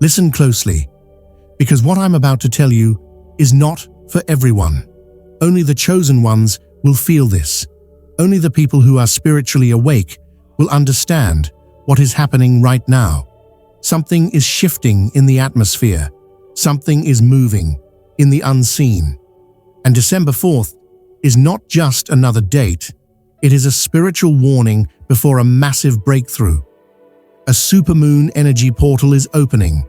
Listen closely, because what I'm about to tell you is not for everyone. Only the chosen ones will feel this. Only the people who are spiritually awake will understand what is happening right now. Something is shifting in the atmosphere. Something is moving in the unseen. And December 4th is not just another date. It is a spiritual warning before a massive breakthrough. A supermoon energy portal is opening,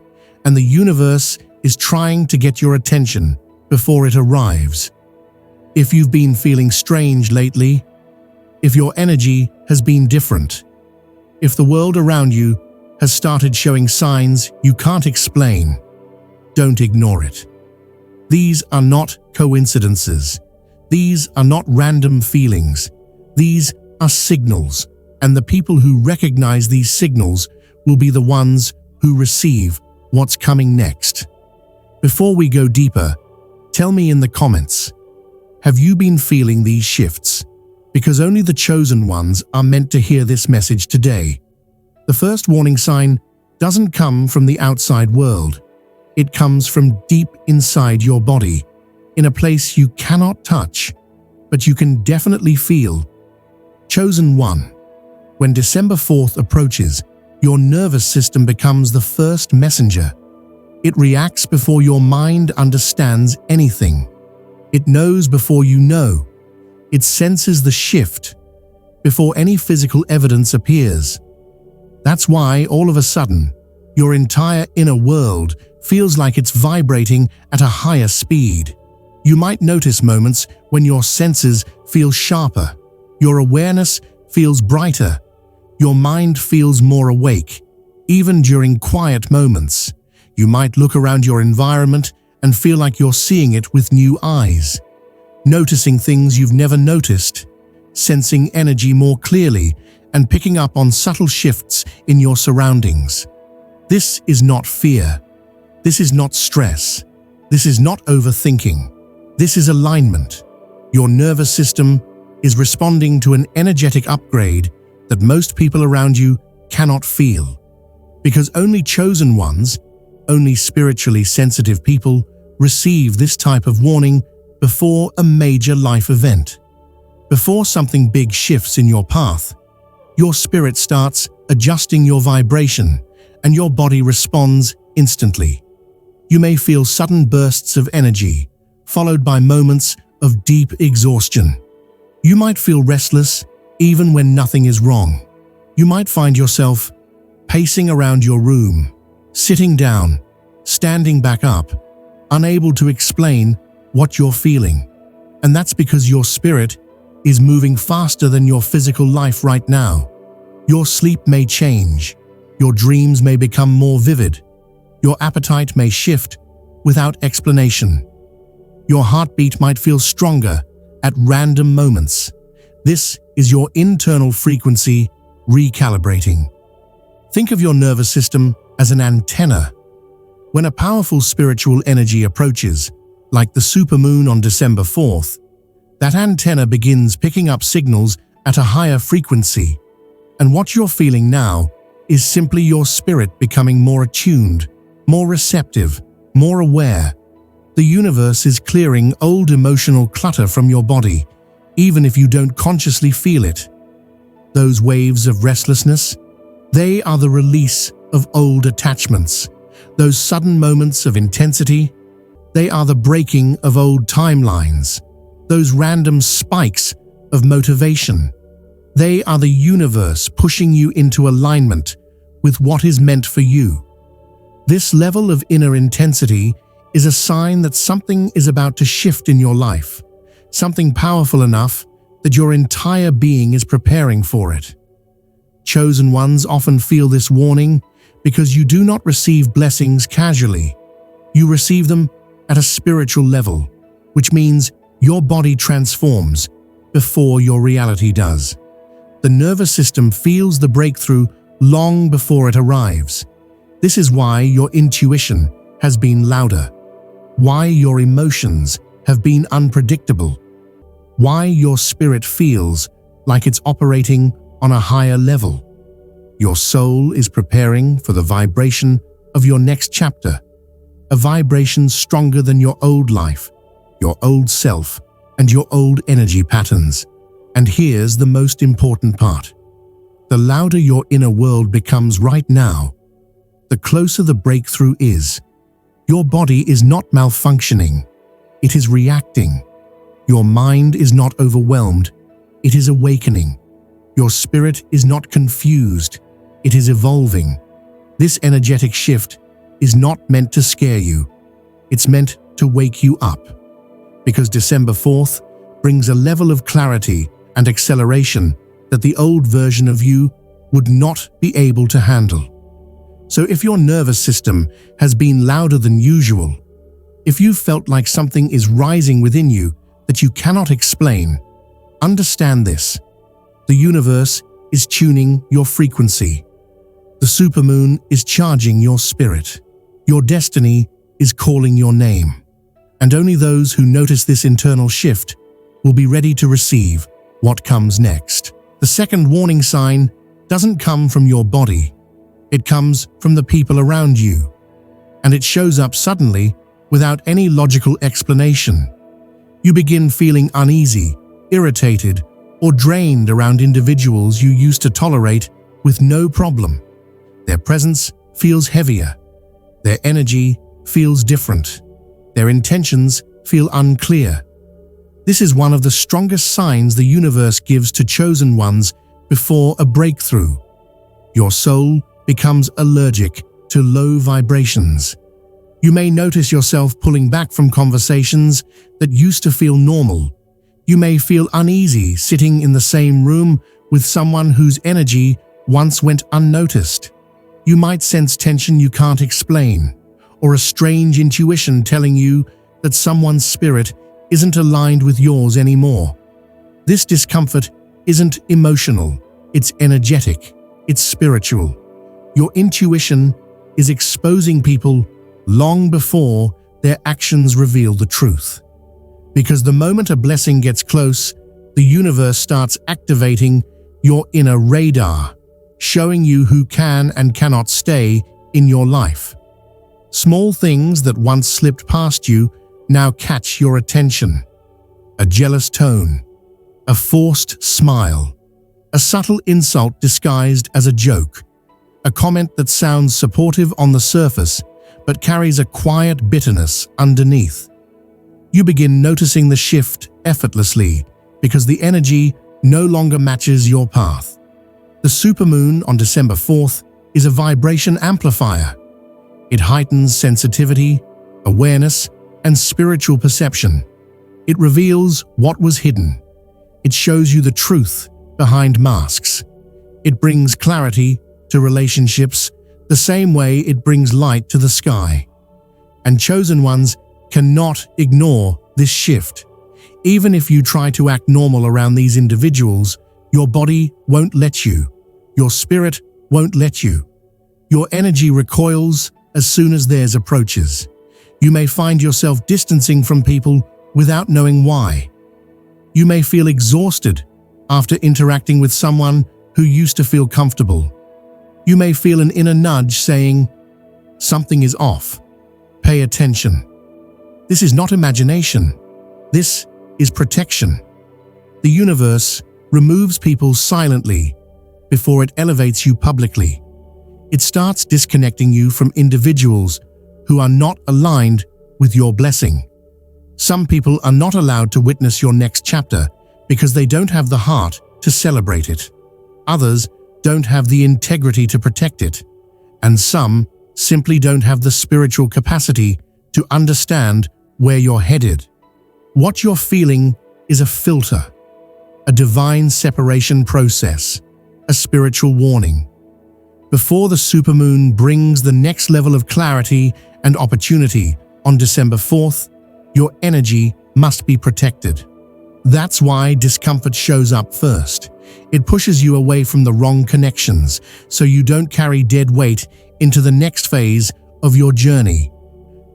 and the universe is trying to get your attention before it arrives. If you've been feeling strange lately, if your energy has been different, if the world around you has started showing signs you can't explain, don't ignore it. These are not coincidences. These are not random feelings. These are signals, and the people who recognize these signals will be the ones who receive what's coming next. Before we go deeper, tell me in the comments, have you been feeling these shifts? Because only the chosen ones are meant to hear this message today. The first warning sign doesn't come from the outside world. It comes from deep inside your body, in a place you cannot touch, but you can definitely feel. Chosen one. When December 4th approaches, your nervous system becomes the first messenger. It reacts before your mind understands anything. It knows before you know. It senses the shift before any physical evidence appears. That's why, all of a sudden, your entire inner world feels like it's vibrating at a higher speed. You might notice moments when your senses feel sharper, your awareness feels brighter, your mind feels more awake. Even during quiet moments, you might look around your environment and feel like you're seeing it with new eyes, noticing things you've never noticed, sensing energy more clearly, and picking up on subtle shifts in your surroundings. This is not fear. This is not stress. This is not overthinking. This is alignment. Your nervous system is responding to an energetic upgrade that most people around you cannot feel. Because only chosen ones, only spiritually sensitive people receive this type of warning before a major life event. Before something big shifts in your path, your spirit starts adjusting your vibration, and your body responds instantly. You may feel sudden bursts of energy, followed by moments of deep exhaustion. You might feel restless even when nothing is wrong. You might find yourself pacing around your room, sitting down, standing back up, unable to explain what you're feeling. And that's because your spirit is moving faster than your physical life right now. Your sleep may change, your dreams may become more vivid, your appetite may shift without explanation. Your heartbeat might feel stronger at random moments. This is your internal frequency recalibrating. Think of your nervous system as an antenna. When a powerful spiritual energy approaches, like the supermoon on December 4th, that antenna begins picking up signals at a higher frequency. And what you're feeling now is simply your spirit becoming more attuned, more receptive, more aware. The universe is clearing old emotional clutter from your body, even if you don't consciously feel it. Those waves of restlessness, they are the release of old attachments. Those sudden moments of intensity, they are the breaking of old timelines. Those random spikes of motivation, they are the universe pushing you into alignment with what is meant for you. This level of inner intensity is a sign that something is about to shift in your life, something powerful enough that your entire being is preparing for it. Chosen ones often feel this warning because you do not receive blessings casually. You receive them at a spiritual level, which means your body transforms before your reality does. The nervous system feels the breakthrough long before it arrives. This is why your intuition has been louder, why your emotions have been unpredictable, why your spirit feels like it's operating on a higher level. Your soul is preparing for the vibration of your next chapter, a vibration stronger than your old life, your old self, and your old energy patterns. And here's the most important part. The louder your inner world becomes right now, the closer the breakthrough is. Your body is not malfunctioning, it is reacting. Your mind is not overwhelmed, it is awakening. Your spirit is not confused, it is evolving. This energetic shift is not meant to scare you, it's meant to wake you up. Because December 4th brings a level of clarity and acceleration that the old version of you would not be able to handle. So if your nervous system has been louder than usual, if you felt like something is rising within you that you cannot explain, understand this. The universe is tuning your frequency. The supermoon is charging your spirit. Your destiny is calling your name. And only those who notice this internal shift will be ready to receive what comes next. The second warning sign doesn't come from your body. It comes from the people around you. And it shows up suddenly without any logical explanation. You begin feeling uneasy, irritated, or drained around individuals you used to tolerate with no problem. Their presence feels heavier. Their energy feels different. Their intentions feel unclear. This is one of the strongest signs the universe gives to chosen ones before a breakthrough. Your soul becomes allergic to low vibrations. You may notice yourself pulling back from conversations that used to feel normal. You may feel uneasy sitting in the same room with someone whose energy once went unnoticed. You might sense tension you can't explain, or a strange intuition telling you that someone's spirit isn't aligned with yours anymore. This discomfort isn't emotional, it's energetic, it's spiritual. Your intuition is exposing people long before their actions reveal the truth. Because the moment a blessing gets close, the universe starts activating your inner radar, showing you who can and cannot stay in your life. Small things that once slipped past you now catch your attention. A jealous tone, a forced smile, a subtle insult disguised as a joke, a comment that sounds supportive on the surface but carries a quiet bitterness underneath. You begin noticing the shift effortlessly because the energy no longer matches your path. The supermoon on December 4th is a vibration amplifier. It heightens sensitivity, awareness, and spiritual perception. It reveals what was hidden. It shows you the truth behind masks. It brings clarity to relationships the same way it brings light to the sky. And chosen ones cannot ignore this shift. Even if you try to act normal around these individuals, your body won't let you. Your spirit won't let you. Your energy recoils as soon as theirs approaches. You may find yourself distancing from people without knowing why. You may feel exhausted after interacting with someone who used to feel comfortable. You may feel an inner nudge saying, "Something is off. Pay attention." This is not imagination. This is protection. The universe removes people silently before it elevates you publicly. It starts disconnecting you from individuals who are not aligned with your blessing. Some people are not allowed to witness your next chapter because they don't have the heart to celebrate it. Others don't have the integrity to protect it. And some simply don't have the spiritual capacity to understand where you're headed. What you're feeling is a filter, a divine separation process, a spiritual warning. Before the supermoon brings the next level of clarity and opportunity on December 4th, your energy must be protected. That's why discomfort shows up first. It pushes you away from the wrong connections so you don't carry dead weight into the next phase of your journey.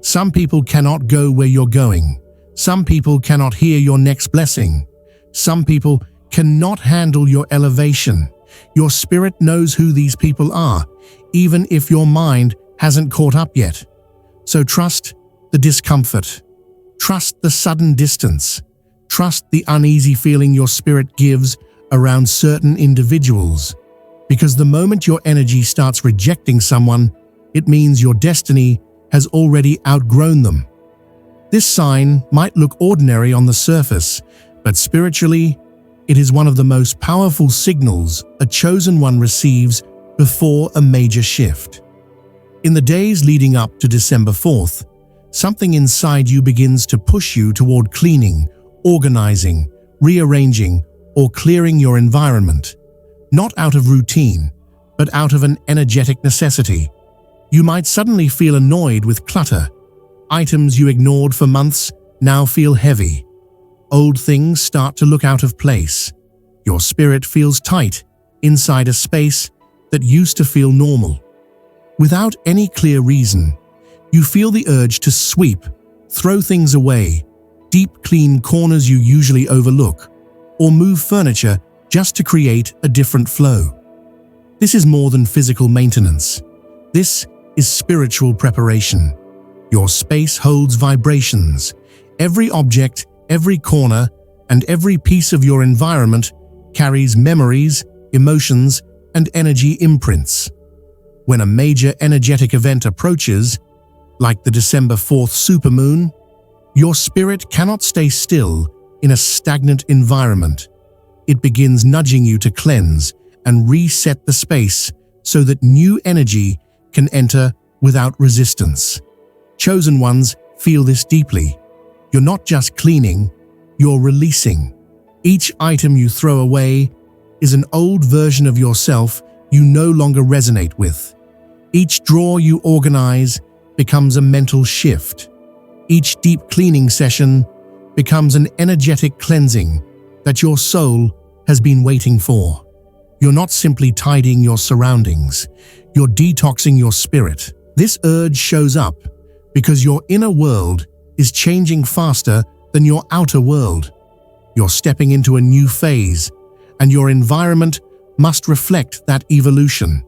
Some people cannot go where you're going. Some people cannot hear your next blessing. Some people cannot handle your elevation. Your spirit knows who these people are, even if your mind hasn't caught up yet. So trust the discomfort. Trust the sudden distance. Trust the uneasy feeling your spirit gives around certain individuals. Because the moment your energy starts rejecting someone, it means your destiny has already outgrown them. This sign might look ordinary on the surface, but spiritually, it is one of the most powerful signals a chosen one receives before a major shift. In the days leading up to December 4th, something inside you begins to push you toward cleaning, organizing, rearranging, or clearing your environment. Not out of routine, but out of an energetic necessity. You might suddenly feel annoyed with clutter. Items you ignored for months now feel heavy. Old things start to look out of place. Your spirit feels tight inside a space that used to feel normal. Without any clear reason, you feel the urge to sweep, throw things away, deep clean corners you usually overlook, or move furniture just to create a different flow. This is more than physical maintenance. This is spiritual preparation. Your space holds vibrations. Every object, every corner, and every piece of your environment carries memories, emotions, and energy imprints. When a major energetic event approaches, like the December 4th supermoon, your spirit cannot stay still in a stagnant environment. It begins nudging you to cleanse and reset the space so that new energy can enter without resistance. Chosen ones feel this deeply. You're not just cleaning, you're releasing. Each item you throw away is an old version of yourself you no longer resonate with. Each drawer you organize becomes a mental shift. Each deep cleaning session becomes an energetic cleansing that your soul has been waiting for. You're not simply tidying your surroundings, you're detoxing your spirit. This urge shows up because your inner world is changing faster than your outer world. You're stepping into a new phase, and your environment must reflect that evolution.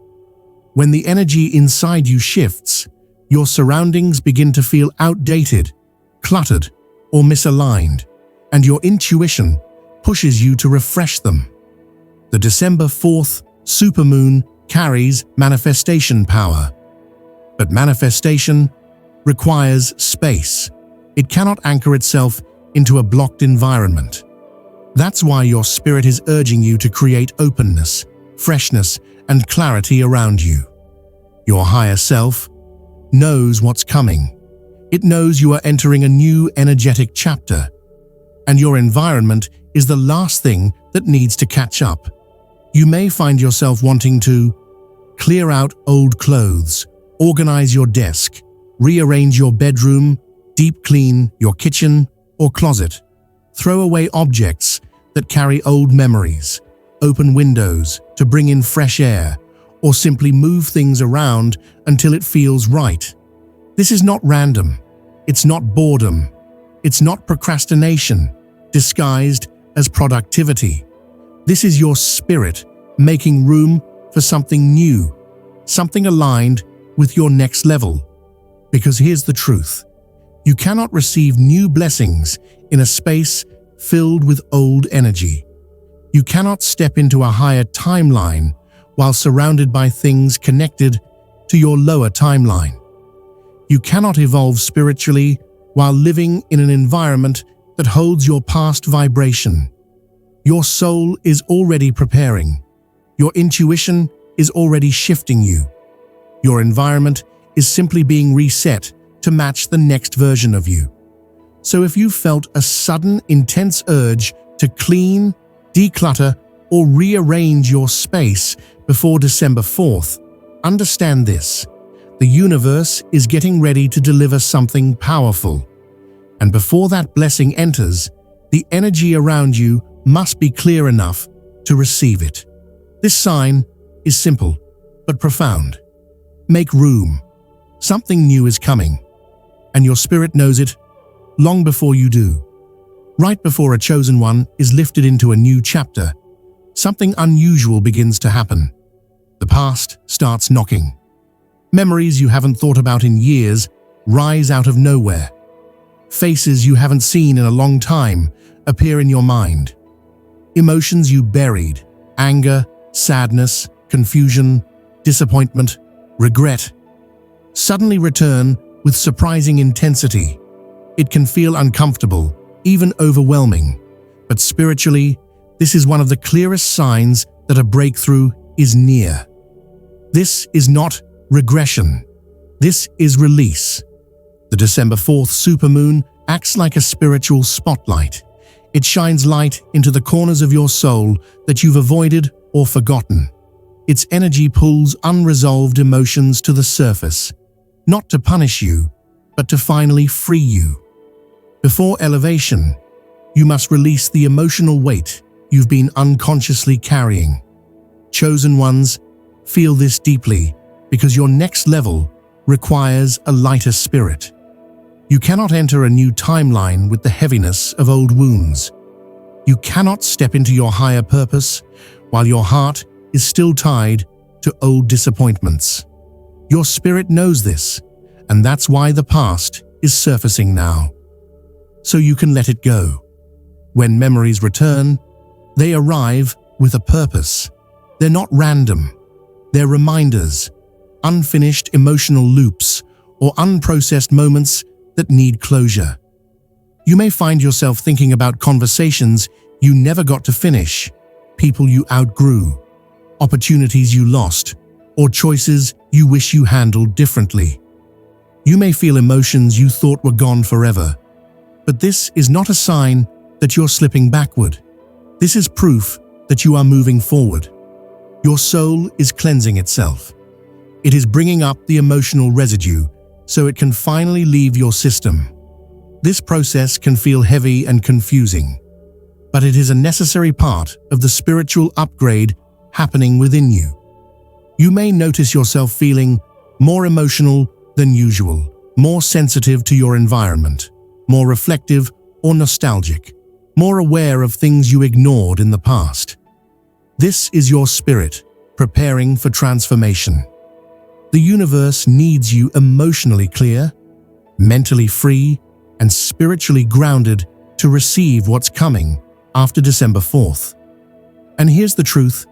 When the energy inside you shifts, your surroundings begin to feel outdated, cluttered, or misaligned, and your intuition pushes you to refresh them. The December 4th supermoon carries manifestation power. But manifestation requires space. It cannot anchor itself into a blocked environment. That's why your spirit is urging you to create openness, freshness, and clarity around you. Your higher self knows what's coming. It knows you are entering a new energetic chapter, and your environment is the last thing that needs to catch up. You may find yourself wanting to clear out old clothes, organize your desk, rearrange your bedroom, deep clean your kitchen or closet, throw away objects that carry old memories, open windows to bring in fresh air, or simply move things around until it feels right. This is not random. It's not boredom. It's not procrastination, disguised as productivity. This is your spirit making room for something new, something aligned with your next level. Because here's the truth. You cannot receive new blessings in a space filled with old energy. You cannot step into a higher timeline while surrounded by things connected to your lower timeline. You cannot evolve spiritually while living in an environment that holds your past vibration. Your soul is already preparing. Your intuition is already shifting you. Your environment is simply being reset to match the next version of you. So if you felt a sudden, intense urge to clean, declutter, or rearrange your space before December 4th, understand this. The universe is getting ready to deliver something powerful. And before that blessing enters, the energy around you must be clear enough to receive it. This sign is simple, but profound. Make room. Something new is coming, and your spirit knows it long before you do. Right before a chosen one is lifted into a new chapter, something unusual begins to happen. The past starts knocking. Memories you haven't thought about in years rise out of nowhere. Faces you haven't seen in a long time appear in your mind. Emotions you buried, anger, sadness, confusion, disappointment, regret, suddenly return with surprising intensity. It can feel uncomfortable, even overwhelming, but spiritually, this is one of the clearest signs that a breakthrough is near. This is not regression. This is release. The December 4th supermoon acts like a spiritual spotlight. It shines light into the corners of your soul that you've avoided or forgotten. Its energy pulls unresolved emotions to the surface, not to punish you, but to finally free you. Before elevation, you must release the emotional weight you've been unconsciously carrying. Chosen ones, feel this deeply because your next level requires a lighter spirit. You cannot enter a new timeline with the heaviness of old wounds. You cannot step into your higher purpose while your heart is still tied to old disappointments. Your spirit knows this, and that's why the past is surfacing now. So you can let it go. When memories return, they arrive with a purpose. They're not random. They're reminders, unfinished emotional loops, or unprocessed moments that need closure. You may find yourself thinking about conversations you never got to finish, people you outgrew, opportunities you lost, or choices you wish you handled differently. You may feel emotions you thought were gone forever, but this is not a sign that you're slipping backward. This is proof that you are moving forward. Your soul is cleansing itself. It is bringing up the emotional residue so it can finally leave your system. This process can feel heavy and confusing, but it is a necessary part of the spiritual upgrade happening within you. You may notice yourself feeling more emotional than usual, more sensitive to your environment, more reflective or nostalgic, more aware of things you ignored in the past. This is your spirit preparing for transformation. The universe needs you emotionally clear, mentally free, and spiritually grounded to receive what's coming after December 4th. And here's the truth: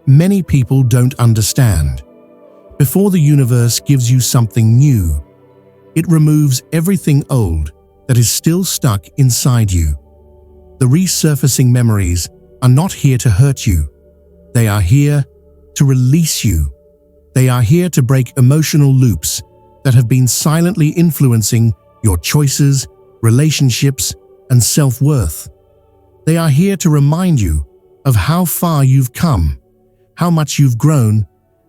many people don't understand. Before the universe gives you something new, it removes everything old that is still stuck inside you. The resurfacing memories are not here to hurt you. They are here to release you. They are here to break emotional loops that have been silently influencing your choices, relationships, and self-worth. They are here to remind you of how far you've come, how much you've grown,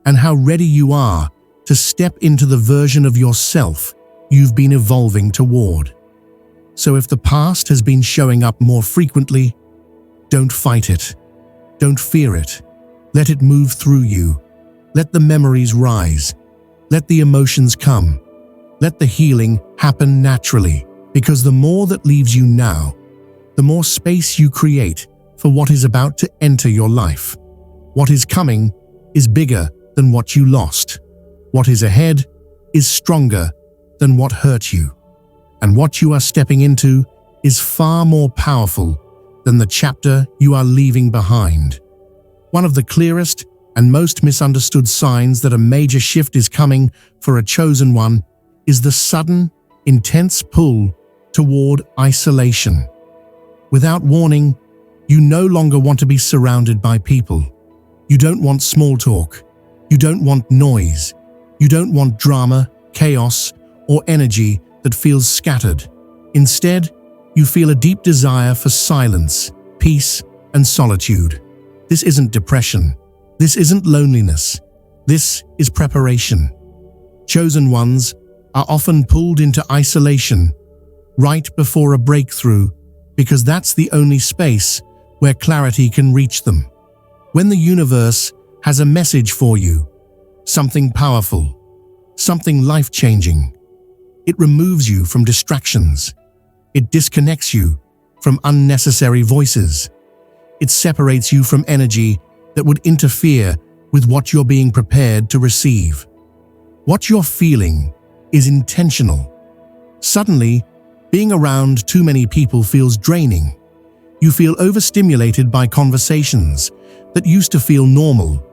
and how ready you are to step into the version of yourself you've been evolving toward. So if the past has been showing up more frequently, don't fight it. Don't fear it. Let it move through you. Let the memories rise. Let the emotions come. Let the healing happen naturally, because the more that leaves you now, the more space you create for what is about to enter your life. What is coming is bigger than what you lost. What is ahead is stronger than what hurt you. And what you are stepping into is far more powerful than the chapter you are leaving behind. One of the clearest and most misunderstood signs that a major shift is coming for a chosen one is the sudden, intense pull toward isolation. Without warning, you no longer want to be surrounded by people. You don't want small talk. You don't want noise. You don't want drama, chaos, or energy that feels scattered. Instead, you feel a deep desire for silence, peace, and solitude. This isn't depression. This isn't loneliness. This is preparation. Chosen ones are often pulled into isolation right before a breakthrough because that's the only space where clarity can reach them. When the universe has a message for you, something powerful, something life-changing, it removes you from distractions. It disconnects you from unnecessary voices. It separates you from energy that would interfere with what you're being prepared to receive. What you're feeling is intentional. Suddenly, being around too many people feels draining. You feel overstimulated by conversations that used to feel normal.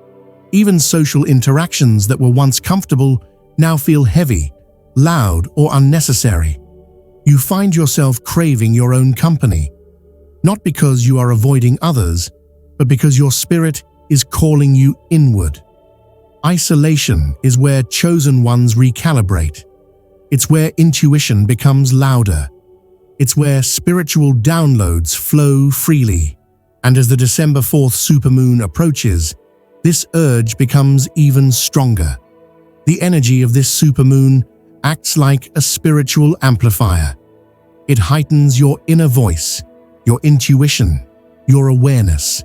Even social interactions that were once comfortable now feel heavy, loud, or unnecessary. You find yourself craving your own company, not because you are avoiding others, but because your spirit is calling you inward. Isolation is where chosen ones recalibrate. It's where intuition becomes louder. It's where spiritual downloads flow freely. And as the December 4th supermoon approaches, this urge becomes even stronger. The energy of this supermoon acts like a spiritual amplifier. It heightens your inner voice, your intuition, your awareness.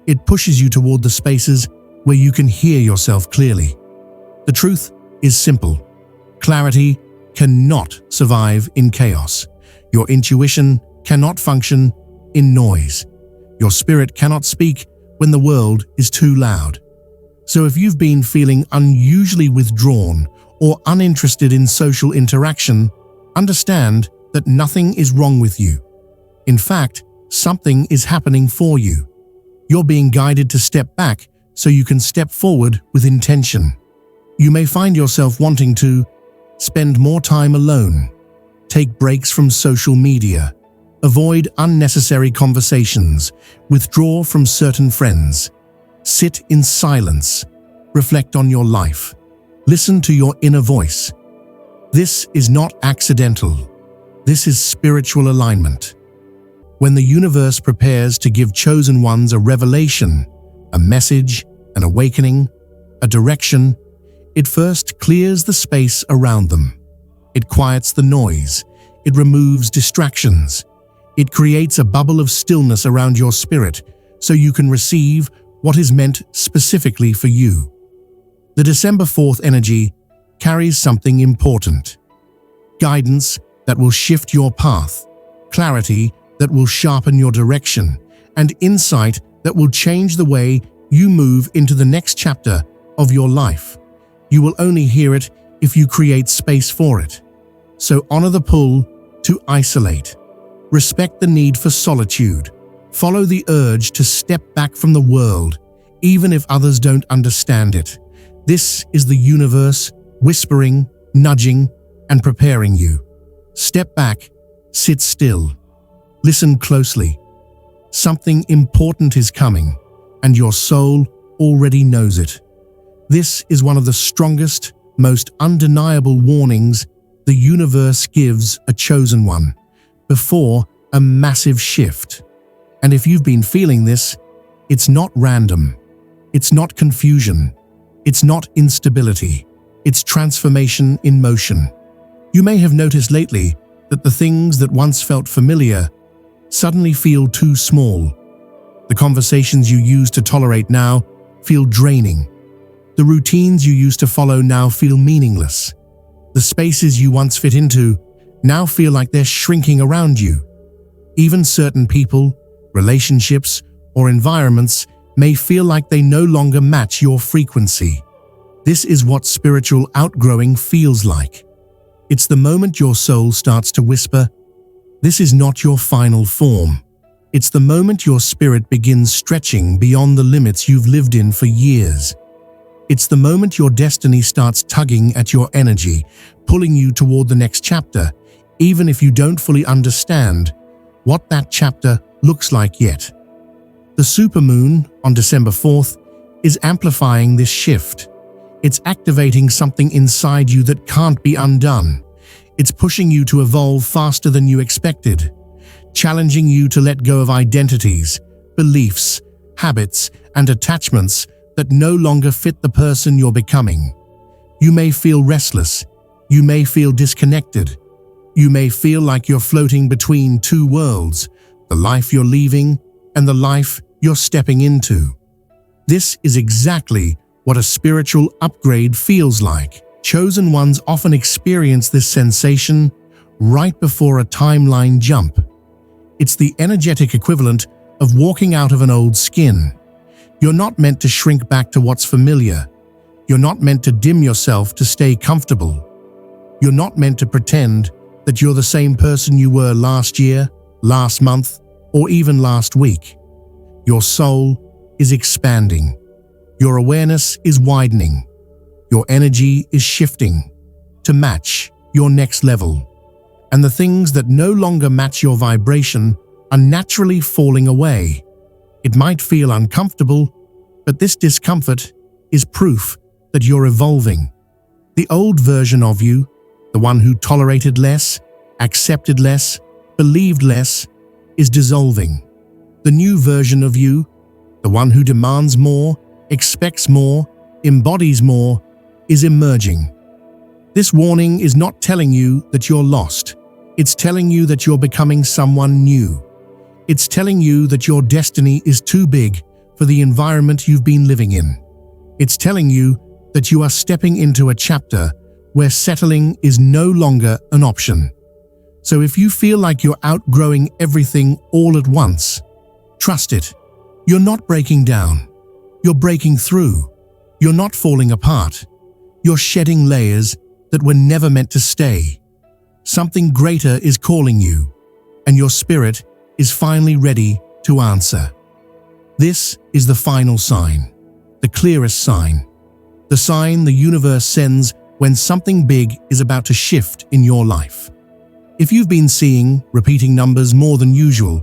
It pushes you toward the spaces where you can hear yourself clearly. The truth is simple. Clarity cannot survive in chaos. Your intuition cannot function in noise. Your spirit cannot speak when the world is too loud. So if you've been feeling unusually withdrawn or uninterested in social interaction, understand that nothing is wrong with you. In fact, something is happening for you. You're being guided to step back so you can step forward with intention. You may find yourself wanting to spend more time alone, take breaks from social media, avoid unnecessary conversations, withdraw from certain friends, sit in silence, reflect on your life, listen to your inner voice. This is not accidental. This is spiritual alignment. When the universe prepares to give chosen ones a revelation, a message, an awakening, a direction, it first clears the space around them. It quiets the noise. It removes distractions. It creates a bubble of stillness around your spirit so you can receive what is meant specifically for you. The December 4th energy carries something important. Guidance that will shift your path, clarity that will sharpen your direction, and insight that will change the way you move into the next chapter of your life. You will only hear it if you create space for it. So honor the pull to isolate. Respect the need for solitude. Follow the urge to step back from the world, even if others don't understand it. This is the universe whispering, nudging, and preparing you. Step back, sit still, listen closely. Something important is coming, and your soul already knows it. This is one of the strongest, most undeniable warnings the universe gives a chosen one before a massive shift. And if you've been feeling this, it's not random. It's not confusion. It's not instability. It's transformation in motion. You may have noticed lately that the things that once felt familiar suddenly feel too small. The conversations you used to tolerate now feel draining. The routines you used to follow now feel meaningless. The spaces you once fit into now feel like they're shrinking around you. Even certain people, relationships, or environments may feel like they no longer match your frequency. This is what spiritual outgrowing feels like. It's the moment your soul starts to whisper, "This is not your final form." It's the moment your spirit begins stretching beyond the limits you've lived in for years. It's the moment your destiny starts tugging at your energy, pulling you toward the next chapter, even if you don't fully understand what that chapter looks like yet. The supermoon on December 4th is amplifying this shift. It's activating something inside you that can't be undone. It's pushing you to evolve faster than you expected, challenging you to let go of identities, beliefs, habits, and attachments that no longer fit the person you're becoming. You may feel restless. You may feel disconnected. You may feel like you're floating between two worlds, the life you're leaving and the life you're stepping into. This is exactly what a spiritual upgrade feels like. Chosen ones often experience this sensation right before a timeline jump. It's the energetic equivalent of walking out of an old skin. You're not meant to shrink back to what's familiar. You're not meant to dim yourself to stay comfortable. You're not meant to pretend that you're the same person you were last year, last month, or even last week. Your soul is expanding. Your awareness is widening. Your energy is shifting to match your next level. And the things that no longer match your vibration are naturally falling away. It might feel uncomfortable, but this discomfort is proof that you're evolving. The old version of you, the one who tolerated less, accepted less, believed less, is dissolving. The new version of you, the one who demands more, expects more, embodies more, is emerging. This warning is not telling you that you're lost. It's telling you that you're becoming someone new. It's telling you that your destiny is too big for the environment you've been living in. It's telling you that you are stepping into a chapter where settling is no longer an option. So if you feel like you're outgrowing everything all at once, trust it. You're not breaking down. You're breaking through. You're not falling apart. You're shedding layers that were never meant to stay. Something greater is calling you, and your spirit is finally ready to answer. This is the final sign, the clearest sign, the sign the universe sends when something big is about to shift in your life. If you've been seeing repeating numbers more than usual,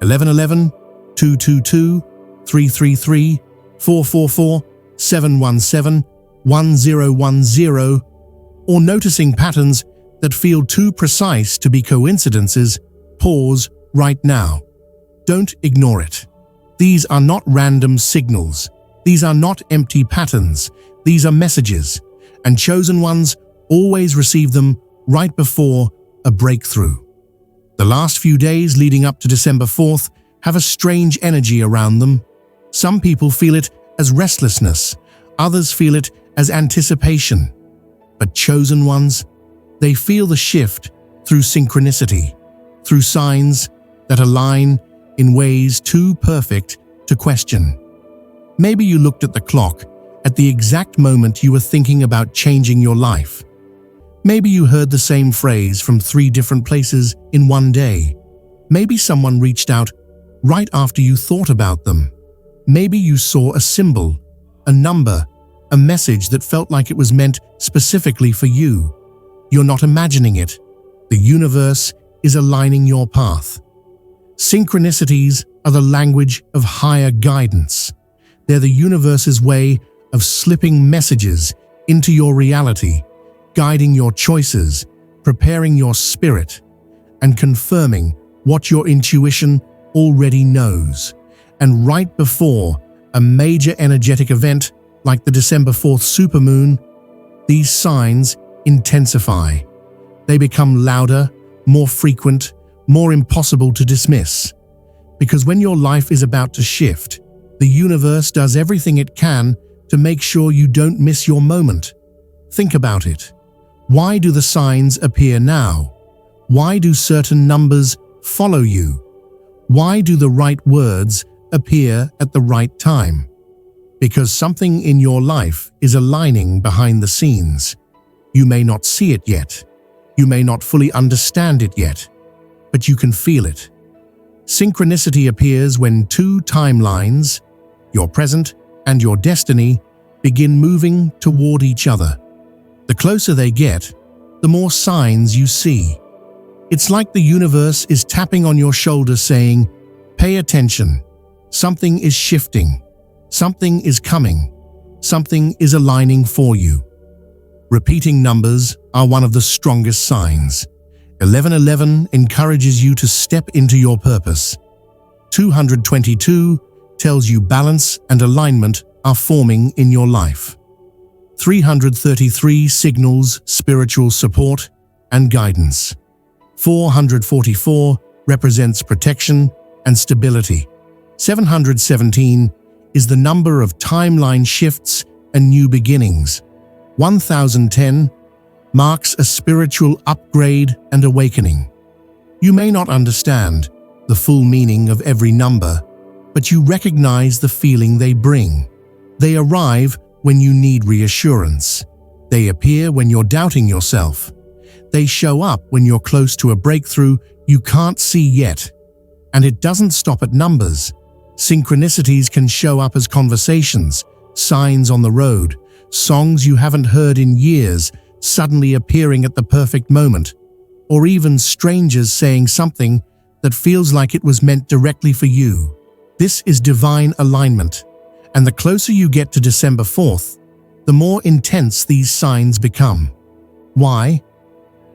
1111, 222, 333, 444, 717, 1010, or noticing patterns that feel too precise to be coincidences, pause right now. Don't ignore it. These are not random signals. These are not empty patterns. These are messages, and chosen ones always receive them right before a breakthrough. The last few days leading up to December 4th have a strange energy around them. Some people feel it as restlessness, others feel it as anticipation. But chosen ones, they feel the shift through synchronicity, through signs that align in ways too perfect to question. Maybe you looked at the clock at the exact moment you were thinking about changing your life. Maybe you heard the same phrase from 3 different places in one day. Maybe someone reached out right after you thought about them. Maybe you saw a symbol, a number, a message that felt like it was meant specifically for you. You're not imagining it. The universe is aligning your path. Synchronicities are the language of higher guidance. They're the universe's way of slipping messages into your reality, guiding your choices, preparing your spirit, and confirming what your intuition already knows. And right before a major energetic event like the December 4th supermoon, these signs intensify. They become louder, more frequent, more impossible to dismiss. Because when your life is about to shift, the universe does everything it can to make sure you don't miss your moment. Think about it. Why do the signs appear now? Why do certain numbers follow you? Why do the right words appear at the right time? Because something in your life is aligning behind the scenes. You may not see it yet. You may not fully understand it yet, but you can feel it. Synchronicity appears when 2 timelines, your present and your destiny, begin moving toward each other. The closer they get, the more signs you see. It's like the universe is tapping on your shoulder saying, "Pay attention. Something is shifting. Something is coming. Something is aligning for you." Repeating numbers are one of the strongest signs. 1111 encourages you to step into your purpose. 222 tells you balance and alignment are forming in your life. 333 signals spiritual support and guidance. 444 represents protection and stability. 717 is the number of timeline shifts and new beginnings. 1010 marks a spiritual upgrade and awakening. You may not understand the full meaning of every number, but you recognize the feeling they bring. They arrive when you need reassurance. They appear when you're doubting yourself. They show up when you're close to a breakthrough you can't see yet. And it doesn't stop at numbers. Synchronicities can show up as conversations, signs on the road, songs you haven't heard in years suddenly appearing at the perfect moment, or even strangers saying something that feels like it was meant directly for you. This is divine alignment, and the closer you get to December 4th, the more intense these signs become. Why?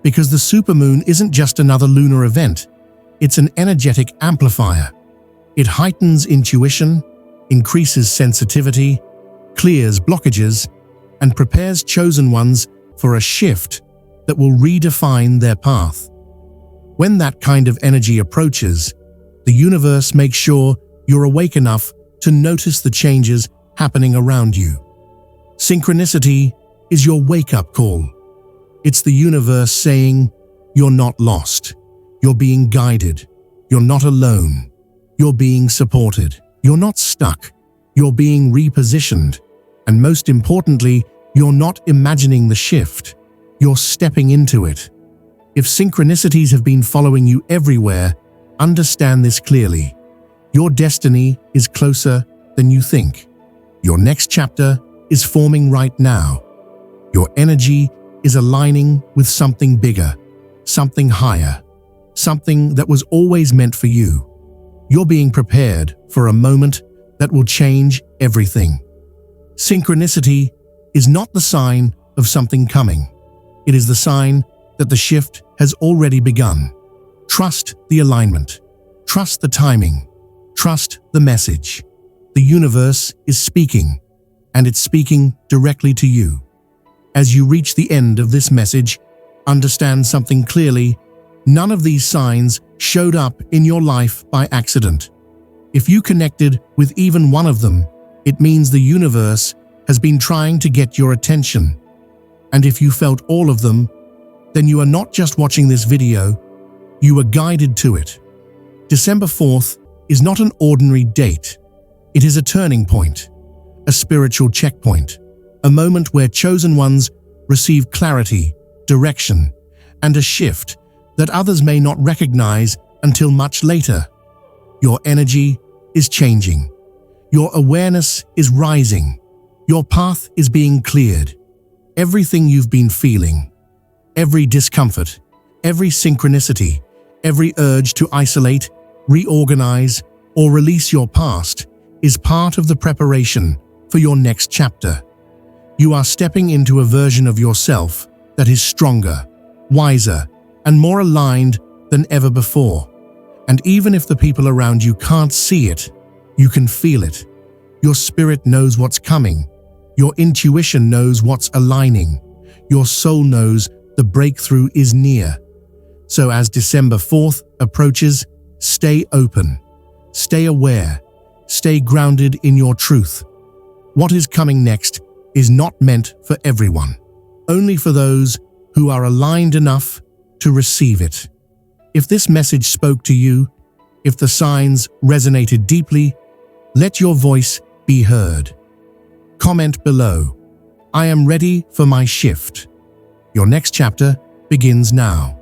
Because the supermoon isn't just another lunar event, it's an energetic amplifier. It heightens intuition, increases sensitivity, clears blockages, and prepares chosen ones for a shift that will redefine their path. When that kind of energy approaches, the universe makes sure you're awake enough to notice the changes happening around you. Synchronicity is your wake-up call. It's the universe saying, you're not lost. You're being guided. You're not alone. You're being supported. You're not stuck. You're being repositioned. And most importantly, you're not imagining the shift. You're stepping into it. If synchronicities have been following you everywhere, understand this clearly. Your destiny is closer than you think. Your next chapter is forming right now. Your energy is aligning with something bigger, something higher, something that was always meant for you. You're being prepared for a moment that will change everything. Synchronicity is not the sign of something coming. It is the sign that the shift has already begun. Trust the alignment. Trust the timing. Trust the message. The universe is speaking, and it's speaking directly to you. As you reach the end of this message, understand something clearly. None of these signs showed up in your life by accident. If you connected with even one of them, it means the universe has been trying to get your attention. And if you felt all of them, then you are not just watching this video, you were guided to it. December 4th is not an ordinary date. It is a turning point, a spiritual checkpoint, a moment where chosen ones receive clarity, direction, and a shift that others may not recognize until much later. Your energy is changing. Your awareness is rising. Your path is being cleared. Everything you've been feeling, every discomfort, every synchronicity, every urge to isolate, reorganize, or release your past is part of the preparation for your next chapter. You are stepping into a version of yourself that is stronger, wiser, and more aligned than ever before. And even if the people around you can't see it, you can feel it. Your spirit knows what's coming. Your intuition knows what's aligning. Your soul knows the breakthrough is near. So as December 4th approaches, stay open, stay aware, stay grounded in your truth. What is coming next is not meant for everyone, only for those who are aligned enough to receive it. If this message spoke to you, if the signs resonated deeply, let your voice be heard. Comment below. I am ready for my shift. Your next chapter begins now.